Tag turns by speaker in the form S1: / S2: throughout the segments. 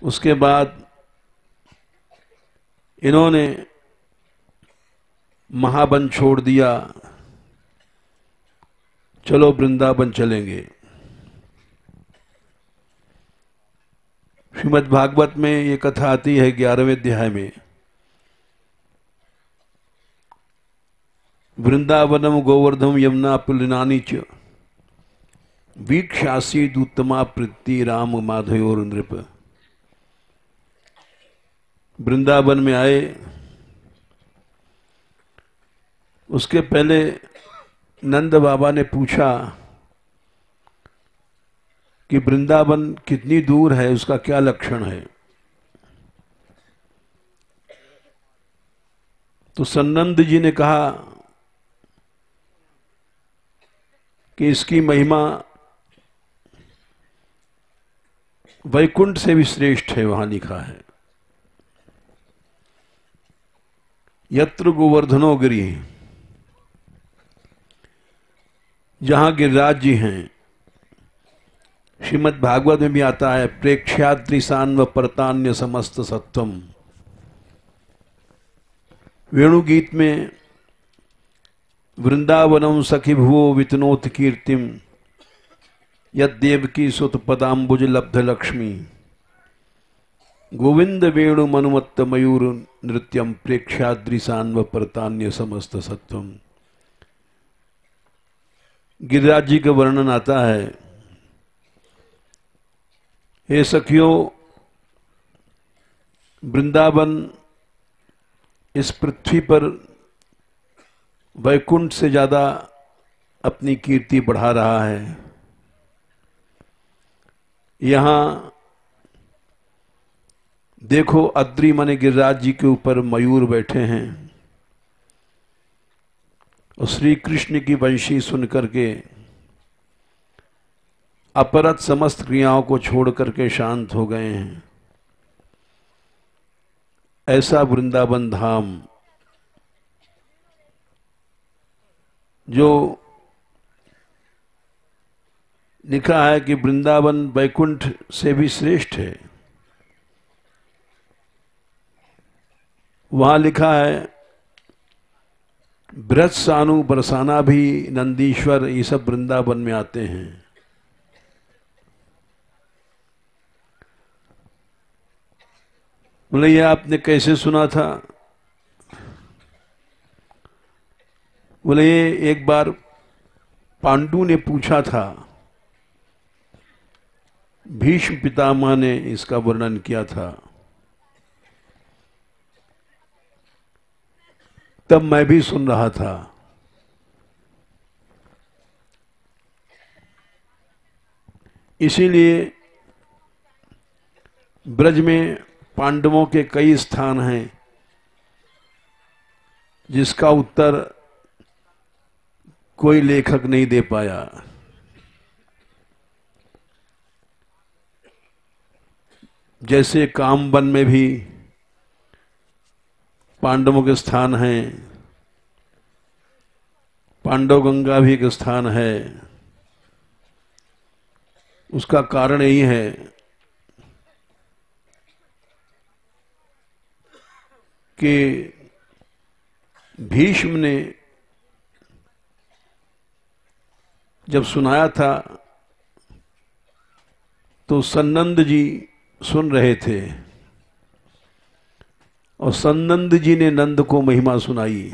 S1: उसके बाद इन्होंने महावन छोड़ दिया, चलो वृंदावन चलेंगे। श्रीमद् भागवत में ये कथा आती है 11वें अध्याय में। वृंदावनम गोवर्धम यमुना पुलिनानी च वीक्षासीद उत्तमा प्रीति राम माधयोर नृप। वृंदावन में आए, उसके पहले नंद बाबा ने पूछा कि वृंदावन कितनी दूर है, उसका क्या लक्षण है। तो सन्नंद जी ने कहा कि इसकी महिमा वैकुंठ से भी श्रेष्ठ है, वहां लिखा है यत्र गोवर्धनो गिरि, जहां गिरिराज जी हैं। श्रीमद् भागवत में भी आता है प्रेक्ष्याद्रिशान व परतान्य समस्त सत्वम। वेणु गीत में वृंदावनम सखी भुवो वितनोत कीर्तिम यद्देवकी सुत पदाम्बुज लब्ध लक्ष्मी गोविंद वेणु मनुमत्त मयूर नृत्यम प्रेक्ष्याद्रिशान व परतान्य समस्त सत्वम। गिरिराज जी का वर्णन आता है, हे सखियों, वृंदावन इस पृथ्वी पर वैकुंठ से ज्यादा अपनी कीर्ति बढ़ा रहा है। यहां देखो, अद्रि माने गिरिराज जी के ऊपर मयूर बैठे हैं और श्री कृष्ण की वंशी सुन करके अपरत समस्त क्रियाओं को छोड़ करके शांत हो गए हैं। ऐसा वृंदावन धाम जो लिखा है कि वृंदावन वैकुंठ से भी श्रेष्ठ है। वहां लिखा है ब्रज सानु बरसाना भी नंदीश्वर, ये सब वृंदावन में आते हैं। बोले ये आपने कैसे सुना था? बोले ये एक बार पांडु ने पूछा था, भीष्म पितामह ने इसका वर्णन किया था, तब मैं भी सुन रहा था। इसीलिए ब्रज में पांडवों के कई स्थान हैं जिसका उत्तर कोई लेखक नहीं दे पाया। जैसे कामवन में भी पांडवों के स्थान हैं, पांडव गंगा भी एक स्थान है। उसका कारण यही है कि भीष्म ने जब सुनाया था तो सन्नंद जी सुन रहे थे और सन्नंद जी ने नंद को महिमा सुनाई।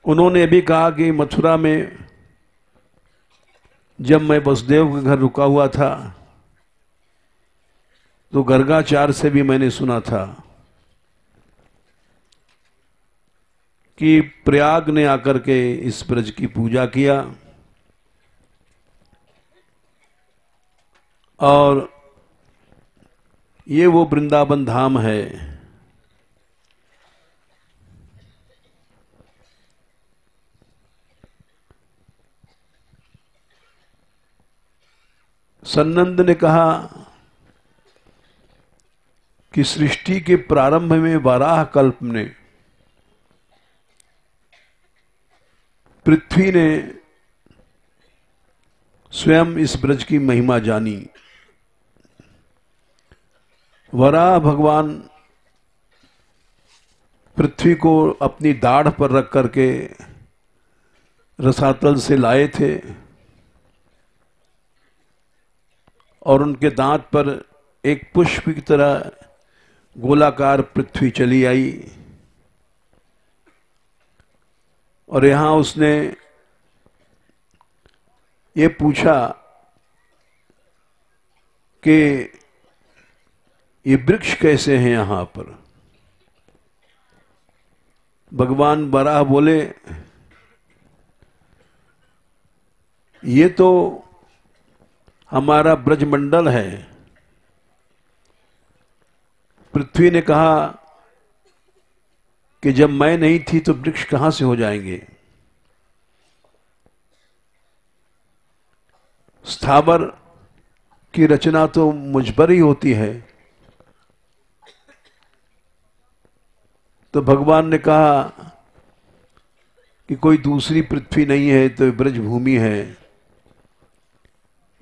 S1: उन्होंने भी कहा कि मथुरा में जब मैं वसुदेव के घर रुका हुआ था तो गर्गाचार्य से भी मैंने सुना था कि प्रयाग ने आकर के इस ब्रज की पूजा किया और ये वो वृंदावन धाम है। सन्नंद ने कहा कि सृष्टि के प्रारंभ में वाराह कल्प ने पृथ्वी ने स्वयं इस ब्रज की महिमा जानी। वराह भगवान पृथ्वी को अपनी दाढ़ पर रख करके रसातल से लाए थे और उनके दांत पर एक पुष्प की तरह गोलाकार पृथ्वी चली आई और यहां उसने ये पूछा कि ये वृक्ष कैसे हैं यहां पर। भगवान वराह बोले ये तो हमारा ब्रजमंडल है। पृथ्वी ने कहा कि जब मैं नहीं थी तो वृक्ष कहां से हो जाएंगे। स्थावर की रचना तो मुझ पर ही होती है। तो भगवान ने कहा कि कोई दूसरी पृथ्वी नहीं है, तो ब्रजभूमि है,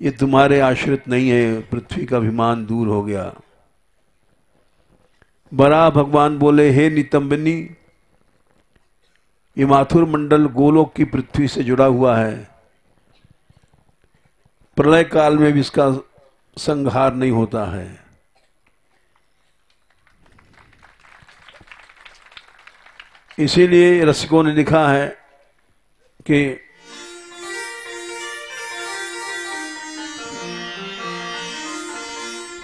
S1: ये तुम्हारे आश्रित नहीं है। पृथ्वी का अभिमान दूर हो गया। वराह भगवान बोले हे नितंबिनी, ये माथुर मंडल गोलोक की पृथ्वी से जुड़ा हुआ है। प्रलय काल में भी इसका संहार नहीं होता है। इसीलिए रसिकों ने लिखा है कि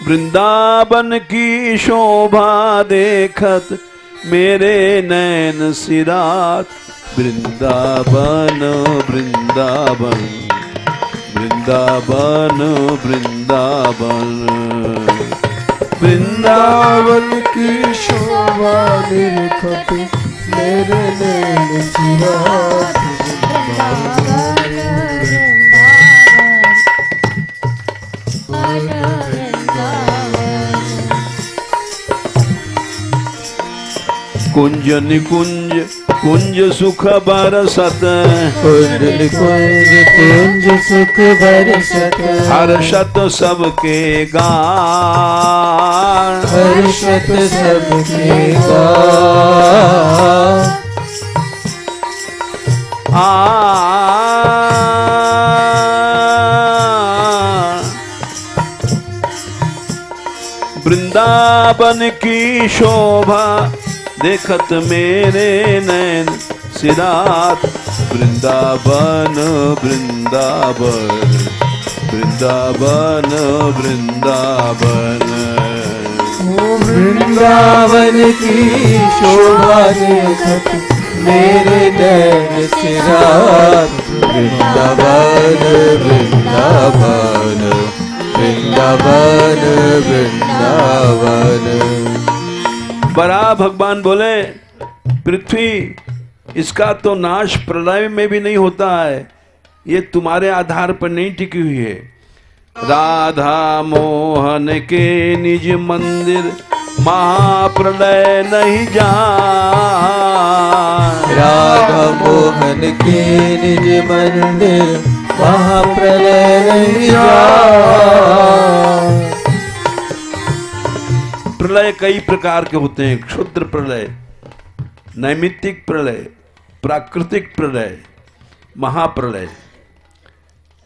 S1: वृंदावन की शोभा देखत मेरे नैन सिरात। वृंदावन वृंदावन वृंदावन वृंदावन
S2: वृंदावन की शोभा देखत मेरे नैन सिरात।
S1: कुंज निकुंज कुंज सुख बरसत।
S2: कुंज निकुंज कुंज सुख बरसत।
S1: हर्षत सबके गान।
S2: हर्षत सबके गान।
S1: वृंदावन की शोभा देखत मेरे नैन सिरात। वृंदावन वृंदावन वृंदावन वृंदावन।
S2: वृंदावन की शोभा देखत मेरे नैन सिरात। वृंदावन वृंदावन वृंदावन वृंदावन।
S1: वराह भगवान बोले पृथ्वी, इसका तो नाश प्रलय में भी नहीं होता है। ये तुम्हारे आधार पर नहीं टिकी हुई है। राधा मोहन के निज मंदिर महाप्रलय नहीं जाए।
S2: राधा मोहन के निज मंदिर महाप्रलय नहीं जाए।
S1: प्रलय कई प्रकार के होते हैं। क्षुद्र प्रलय, नैमित्तिक प्रलय, प्राकृतिक प्रलय, महाप्रलय।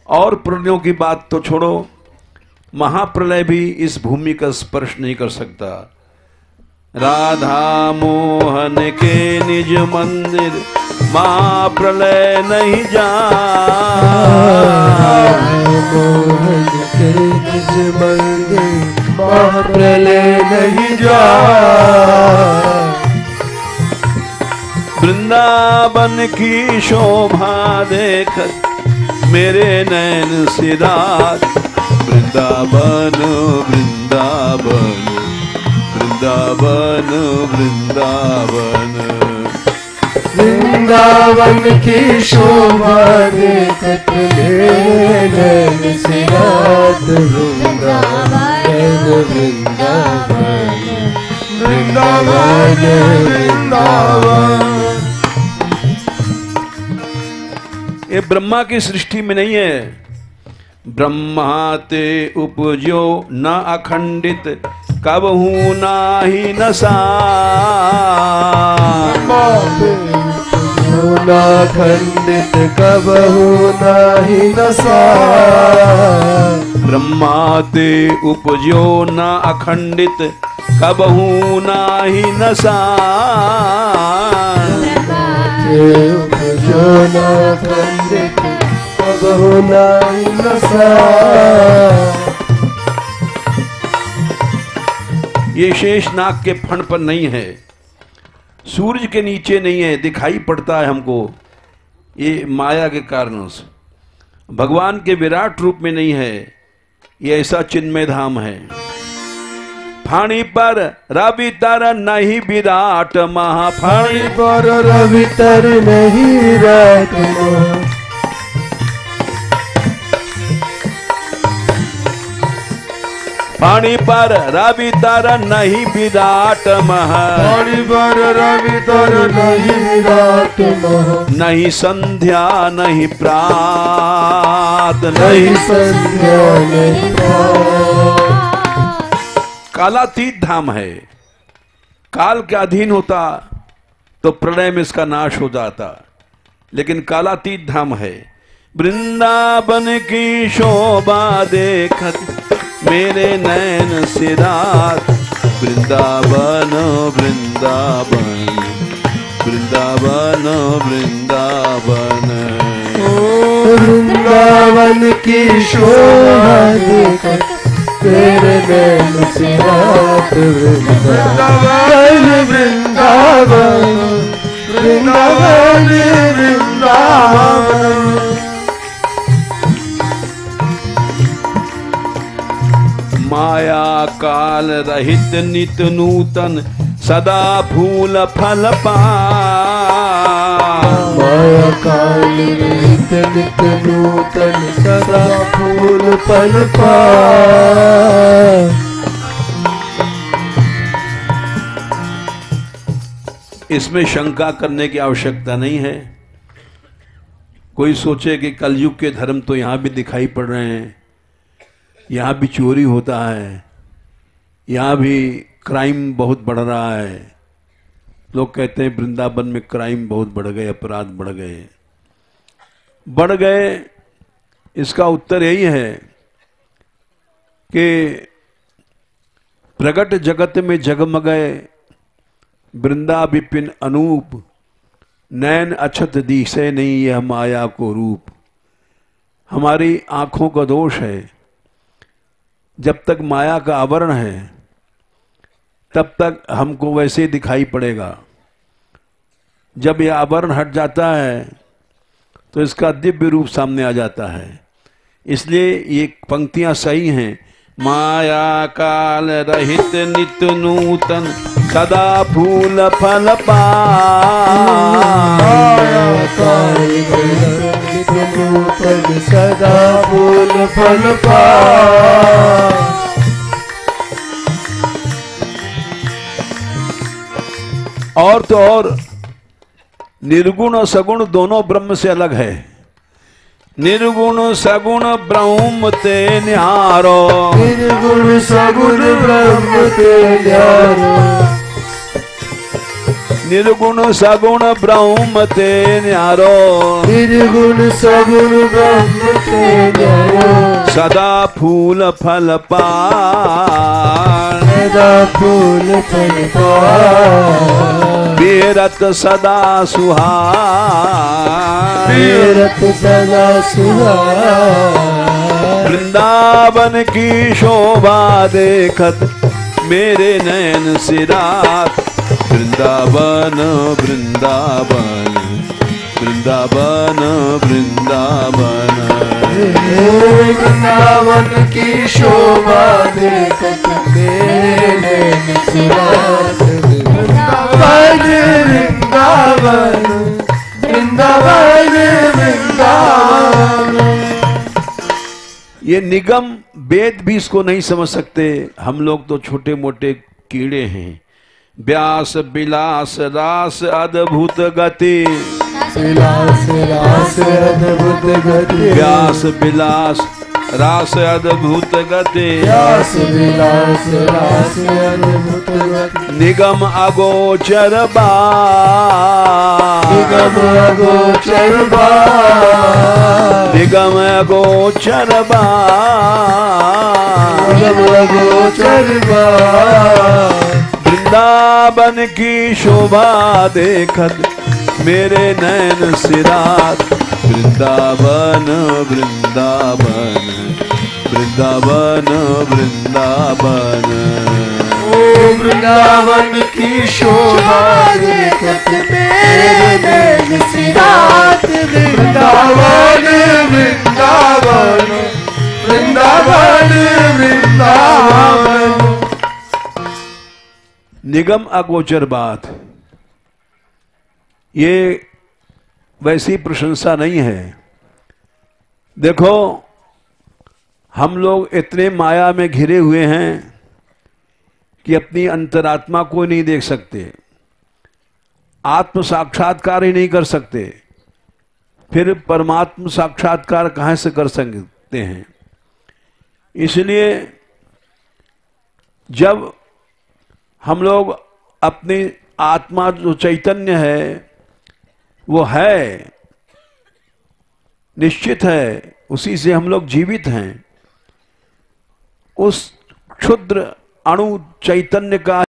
S1: और प्रलयों की बात तो छोड़ो, महाप्रलय भी इस भूमि का स्पर्श नहीं कर सकता। राधा मोहन के निज मंदिर महाप्रलय नहीं जाए।
S2: मोहन के निज मंदिर महाप्रलय नहीं जाए।
S1: वृंदावन की शोभा देखत मेरे नैन सिरात। वृंदावन वृंदावन वृंदावन वृंदावन।
S2: वृंदावन की शोभा देखत मेरे नैन सिरात। वृंदावन वृंदावन वृंदावन वृंदावन।
S1: ये ब्रह्मा की सृष्टि में नहीं है। ब्रह्मा ते उपजो न अखंडित कबहू नाही नसान।
S2: न खंडित कबहू नाही नसान।
S1: ब्रह्मा ते उपजो न अखंडित कबहू नाही नसान।
S2: उपजो न खंडित कबहू नाही नसान।
S1: ये शेषनाग के फण पर नहीं है, सूरज के नीचे नहीं है, दिखाई पड़ता है हमको, ये माया के कारण से। भगवान के विराट रूप में नहीं है, ये ऐसा चिन्मय धाम है। फाणी पर रवि तर नहीं विराट महा।
S2: फाणी पर रवि तर नहीं विराट महा।
S1: फाणी पर रवि तर नहीं विराट महा।
S2: फाणी पर रवि तर नहीं विराट महा।
S1: नहीं संध्या नहीं प्रात
S2: नहीं संध्या नहीं प्रात।
S1: कालातीत धाम है, काल के अधीन होता तो प्रलय में इसका नाश हो जाता, लेकिन कालातीत धाम है। वृंदावन की शोभा देखत मेरे नैन सिरात। वृंदावन वृंदावन वृंदावन वृंदावन।
S2: वृंदावन की शोभा देखत तेरे नैन सिरात। वृंदावन वृंदावन वृंदावन वृंदावन।
S1: माया काल रहित नित नूतन सदा फूल फल पान।
S2: माया काल रहित नित नूतन सदा फूल फल पान।
S1: इसमें शंका करने की आवश्यकता नहीं है। कोई सोचे कि कलयुग के धर्म तो यहां भी दिखाई पड़ रहे हैं, यहां भी चोरी होता है, यहां भी क्राइम बहुत बढ़ रहा है। लोग कहते हैं वृंदावन में क्राइम बहुत बढ़ गए, अपराध बढ़ गए। इसका उत्तर यही है कि प्रगट जगत में जगमगे वृंदा विपिन अनूप। नैन अछत दिशे नहीं यह माया को रूप। हमारी आंखों का दोष है, जब तक माया का आवरण है तब तक हमको वैसे दिखाई पड़ेगा। जब यह आवरण हट जाता है तो इसका दिव्य रूप सामने आ जाता है। इसलिए ये पंक्तियां सही हैं। माया काल रहित नित नूतन सदा फूल फल पान।
S2: माया काल रहित नित नूतन सदा फूल फल पान।
S1: और तो और निर्गुण और सगुण दोनों ब्रह्म से अलग है। निर्गुण सगुण ब्रह्म ते न्यारो।
S2: निर्गुण सगुण ब्रह्म ते न्यारो।
S1: निर्गुण सगुण ब्रह्म ते न्यारो।
S2: निर्गुण सगुण ब्रह्म ते न्यारो।
S1: सदा फूल फल पान।
S2: सदा फूल फल पान।
S1: बेरत सदा सुहान।
S2: बेरत सदा सुहान।
S1: वृंदावन की शोभा देखत मेरे नैन सिरात। वृंदावन वृंदावन वृंदावन वृंदावन।
S2: वृंदावन की शोभा देखत मेरे नैन सिरात। वृंदावन वृंदावन वृंदावन वृंदावन।
S1: ये निगम वेद भी इसको नहीं समझ सकते। हम लोग तो छोटे मोटे कीड़े हैं। व्यास विलास रास अद्भुत गति।
S2: विलास रास अद्भुत गति।
S1: व्यास विलास रास अद्भुत गति
S2: व्यास विलास रास अद्भुत गति
S1: निगम अगोचर
S2: निगम अगोचर बार
S1: निगम अगोचर
S2: निगम अगोचर बार
S1: वृंदावन की शोभा देखत मेरे नैन सिरात वृंदावन वृंदावन वृंदावन वृंदावन
S2: ओ वृंदावन की शोभा देखत मेरे नैन सिरात वृंदावन वृंदावन वृंदावन वृंदावन
S1: निगम अगोचर बात ये वैसी प्रशंसा नहीं है। देखो हम लोग इतने माया में घिरे हुए हैं कि अपनी अंतरात्मा को नहीं देख सकते, आत्म साक्षात्कार ही नहीं कर सकते, फिर परमात्म साक्षात्कार कहां से कर सकते हैं। इसलिए जब हम लोग अपनी आत्मा जो चैतन्य है वो है, निश्चित है, उसी से हम लोग जीवित हैं, उस क्षुद्र अणु चैतन्य का